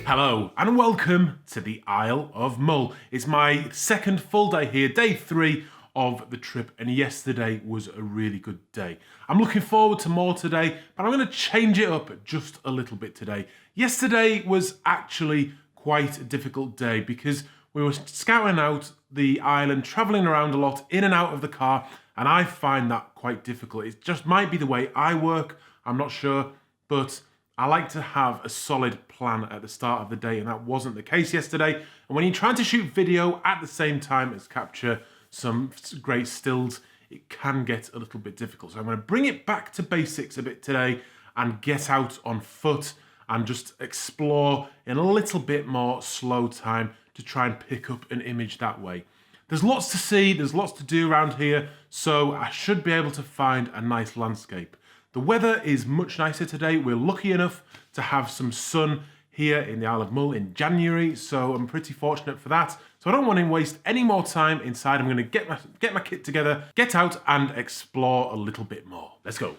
Hello and welcome to the Isle of Mull. It's my second full day here, day 3 of the trip, and yesterday was a really good day. I'm looking forward to more today, but I'm going to change it up just a little bit today. Yesterday was actually quite a difficult day because we were scouting out the island, travelling around a lot, in and out of the car, and I find that quite difficult. It just might be the way I work, I'm not sure, but I like to have a solid plan at the start of the day, and that wasn't the case yesterday. And when you're trying to shoot video at the same time as capture some great stills, it can get a little bit difficult. So I'm going to bring it back to basics a bit today and get out on foot and just explore in a little bit more slow time to try and pick up an image that way. There's lots to see, there's lots to do around here, so I should be able to find a nice landscape. The weather is much nicer today. We're lucky enough to have some sun here in the Isle of Mull in January, so I'm pretty fortunate for that. So I don't want to waste any more time inside. I'm going to get my kit together, get out and explore a little bit more. Let's go.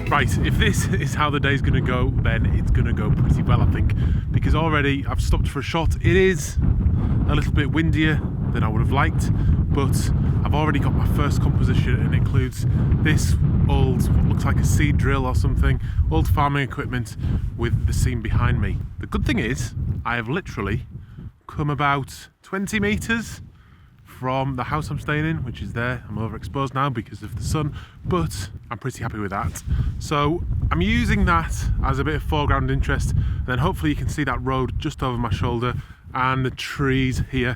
Right, if this is how the day's gonna go, then it's gonna go pretty well, I think, because already I've stopped for a shot. It is a little bit windier than I would have liked, but I've already got my first composition, and it includes this old, what looks like a seed drill or something, old farming equipment with the scene behind me. The good thing is, I have literally come about 20 meters from the house I'm staying in, which is there. I'm overexposed now because of the sun, but I'm pretty happy with that. So I'm using that as a bit of foreground interest, and then hopefully you can see that road just over my shoulder and the trees here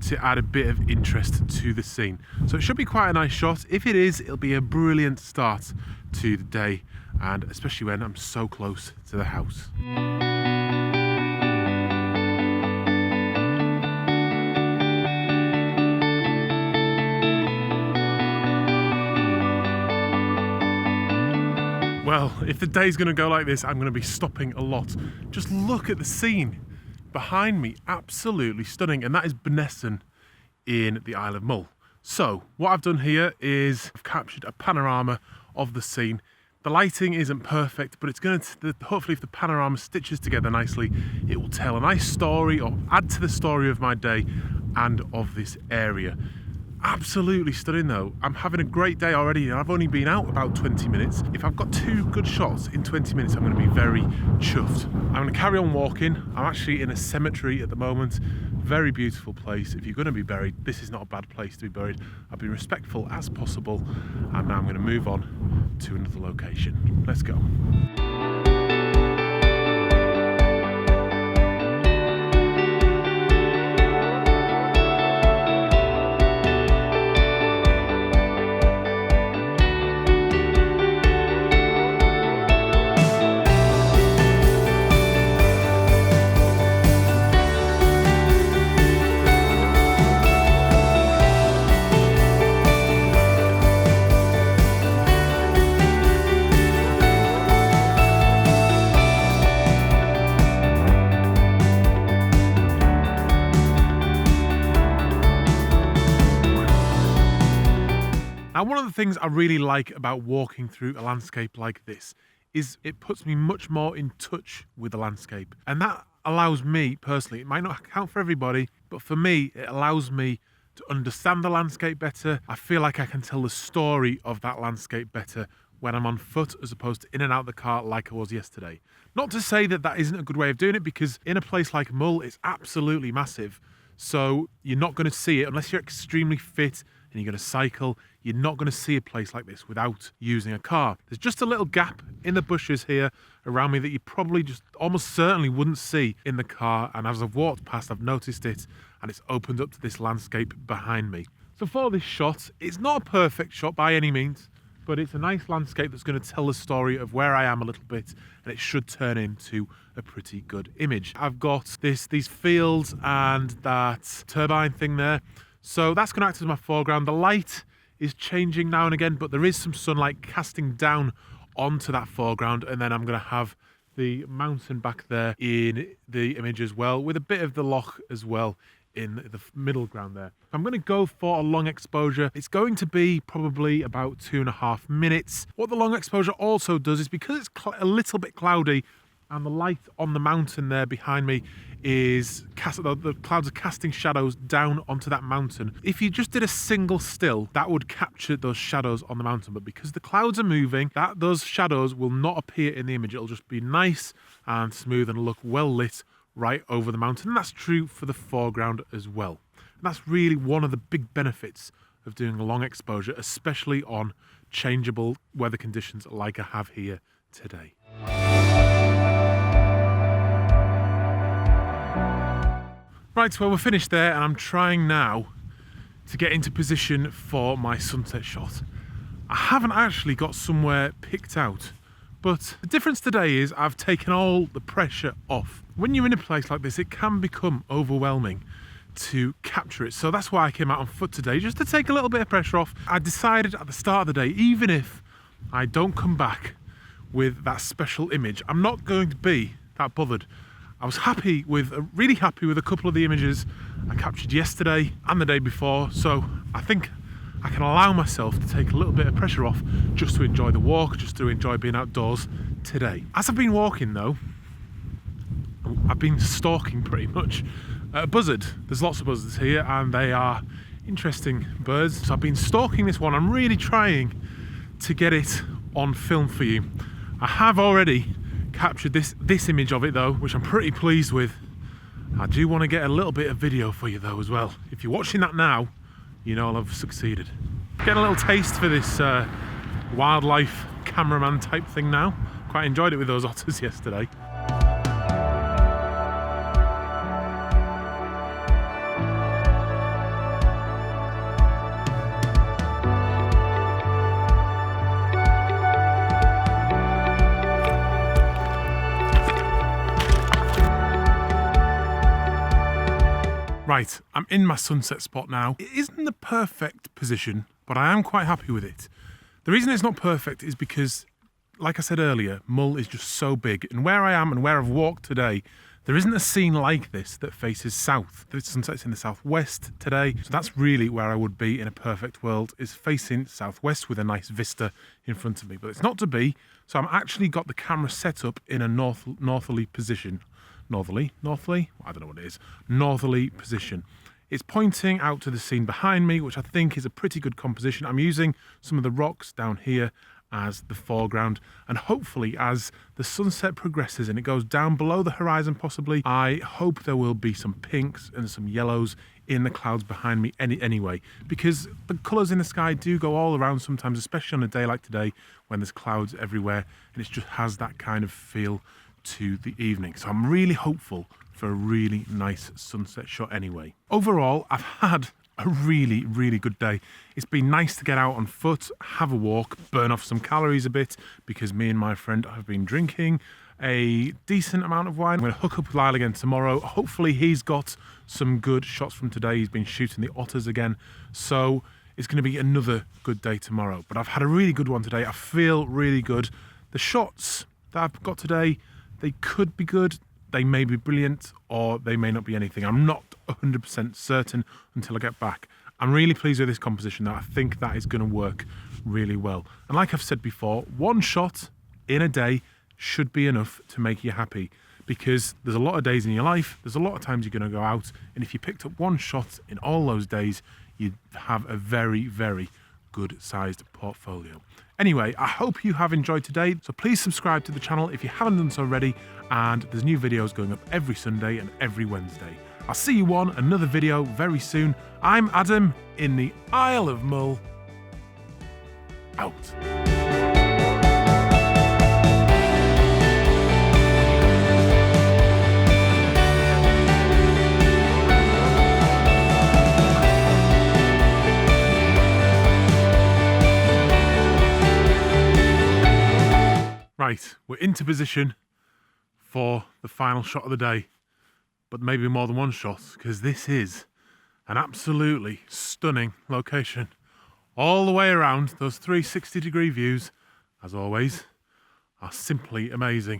to add a bit of interest to the scene. So it should be quite a nice shot. If it is, it'll be a brilliant start to the day, and especially when I'm so close to the house. Well, if the day's going to go like this, I'm going to be stopping a lot. Just look at the scene behind me, absolutely stunning. And that is Bnesson in the Isle of Mull. So what I've done here is I've captured a panorama of the scene. The lighting isn't perfect, but it's going to, hopefully if the panorama stitches together nicely, it will tell a nice story or add to the story of my day and of this area. Absolutely stunning though. I'm having a great day already, and I've only been out about 20 minutes. If I've got 2 good shots in 20 minutes, I'm going to be very chuffed. I'm going to carry on walking. I'm actually in a cemetery at the moment. Very beautiful place. If you're going to be buried, this is not a bad place to be buried. I'll be respectful as possible, and now I'm going to move on to another location. Let's go. Now, one of the things I really like about walking through a landscape like this is it puts me much more in touch with the landscape. And that allows me personally, it might not count for everybody, but for me, it allows me to understand the landscape better. I feel like I can tell the story of that landscape better when I'm on foot as opposed to in and out the car like I was yesterday. Not to say that that isn't a good way of doing it, because in a place like Mull, it's absolutely massive. So you're not going to see it unless you're extremely fit and you're going to cycle. You're not going to see a place like this without using a car. There's just a little gap in the bushes here around me that you probably just almost certainly wouldn't see in the car. And as I've walked past, I've noticed it, and it's opened up to this landscape behind me. So for this shot, it's not a perfect shot by any means, but it's a nice landscape that's going to tell the story of where I am a little bit, and it should turn into a pretty good image. I've got these fields and that turbine thing there, so that's going to act as my foreground. The light is changing now and again, but there is some sunlight casting down onto that foreground, and then I'm going to have the mountain back there in the image as well, with a bit of the loch as well in the middle ground there. I'm going to go for a long exposure. It's going to be probably about 2.5 minutes. What the long exposure also does is, because it's a little bit cloudy and the light on the mountain there behind me is the clouds are casting shadows down onto that mountain. If you just did a single still, that would capture those shadows on the mountain. But because the clouds are moving, those shadows will not appear in the image. It'll just be nice and smooth and look well lit right over the mountain. And that's true for the foreground as well. And that's really one of the big benefits of doing a long exposure, especially on changeable weather conditions like I have here today. Right, well, we're finished there, and I'm trying now to get into position for my sunset shot. I haven't actually got somewhere picked out, but the difference today is I've taken all the pressure off. When you're in a place like this, it can become overwhelming to capture it. So that's why I came out on foot today, just to take a little bit of pressure off. I decided at the start of the day, even if I don't come back with that special image, I'm not going to be that bothered. I was really happy with a couple of the images I captured yesterday and the day before, so I think I can allow myself to take a little bit of pressure off just to enjoy the walk, just to enjoy being outdoors today. As I've been walking though, I've been stalking pretty much a buzzard. There's lots of buzzards here and they are interesting birds, so I've been stalking this one. I'm really trying to get it on film for you. I have already captured this image of it though, which I'm pretty pleased with. I do want to get a little bit of video for you though as well. If you're watching that now, you know I'll have succeeded. Getting a little taste for this wildlife cameraman type thing now. Quite enjoyed it with those otters yesterday. Right, I'm in my sunset spot now. It isn't the perfect position, but I am quite happy with it. The reason it's not perfect is because, like I said earlier, Mull is just so big. And where I am and where I've walked today, there isn't a scene like this that faces south. The sunset's in the southwest today, so that's really where I would be in a perfect world, is facing southwest with a nice vista in front of me. But it's not to be, so I'm actually got the camera set up in a northerly position. Northerly? I don't know what it is. Northerly position. It's pointing out to the scene behind me, which I think is a pretty good composition. I'm using some of the rocks down here as the foreground, and hopefully as the sunset progresses and it goes down below the horizon possibly, I hope there will be some pinks and some yellows in the clouds behind me anyway, because the colours in the sky do go all around sometimes, especially on a day like today when there's clouds everywhere, and it just has that kind of feel to the evening. So I'm really hopeful for a really nice sunset shot anyway. Overall, I've had a really, really good day. It's been nice to get out on foot, have a walk, burn off some calories a bit, because me and my friend have been drinking a decent amount of wine. I'm going to hook up with Lyle again tomorrow. Hopefully he's got some good shots from today. He's been shooting the otters again. So it's going to be another good day tomorrow. But I've had a really good one today. I feel really good. The shots that I've got today, they could be good, they may be brilliant, or they may not be anything. I'm not 100% certain until I get back. I'm really pleased with this composition though. I think that is going to work really well. And like I've said before, one shot in a day should be enough to make you happy, because there's a lot of days in your life, there's a lot of times you're going to go out, and if you picked up one shot in all those days, you'd have a very, very good sized portfolio. Anyway, I hope you have enjoyed today, so please subscribe to the channel if you haven't done so already, and there's new videos going up every Sunday and every Wednesday. I'll see you on another video very soon. I'm Adam in the Isle of Mull. Out. Right, we're into position for the final shot of the day, but maybe more than one shot, because this is an absolutely stunning location. All the way around, those 360-degree views, as always, are simply amazing.